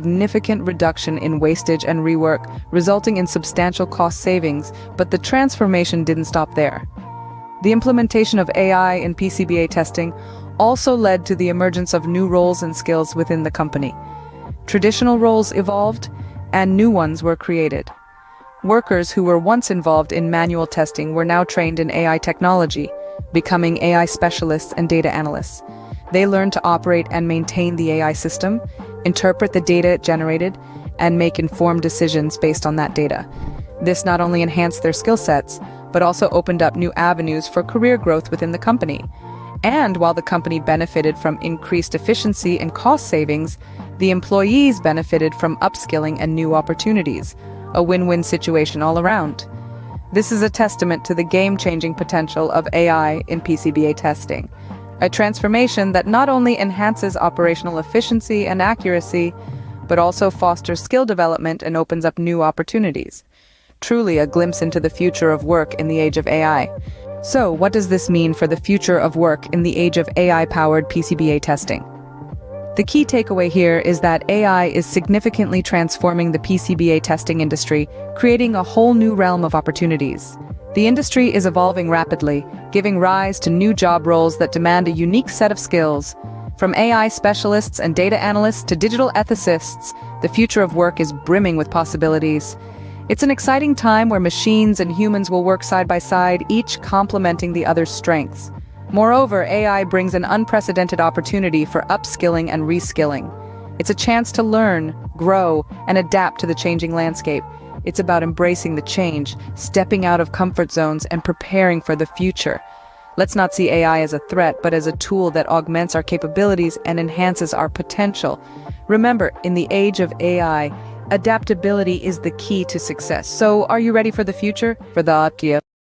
significant reduction in wastage and rework, resulting in substantial cost savings, but the transformation didn't stop there. The implementation of AI in PCBA testing also led to the emergence of new roles and skills within the company. Traditional roles evolved, and new ones were created. Workers who were once involved in manual testing were now trained in AI technology, becoming AI specialists and data analysts. They learned to operate and maintain the AI system, interpret the data it generated, and make informed decisions based on that data. This not only enhanced their skill sets, but also opened up new avenues for career growth within the company. And while the company benefited from increased efficiency and cost savings, the employees benefited from upskilling and new opportunities, a win-win situation all around. This is a testament to the game-changing potential of AI in PCBA testing, a transformation that not only enhances operational efficiency and accuracy, but also fosters skill development and opens up new opportunities. Truly a glimpse into the future of work in the age of AI. So, what does this mean for the future of work in the age of AI-powered PCBA testing? The key takeaway here is that AI is significantly transforming the PCBA testing industry, creating a whole new realm of opportunities. The industry is evolving rapidly, giving rise to new job roles that demand a unique set of skills. From AI specialists and data analysts to digital ethicists, the future of work is brimming with possibilities. It's an exciting time where machines and humans will work side by side, each complementing the other's strengths. Moreover, AI brings an unprecedented opportunity for upskilling and reskilling. It's a chance to learn, grow, and adapt to the changing landscape. It's about embracing the change, stepping out of comfort zones, and preparing for the future. Let's not see AI as a threat, but as a tool that augments our capabilities and enhances our potential. Remember, in the age of AI, adaptability is the key to success. So, are you ready for the future? For the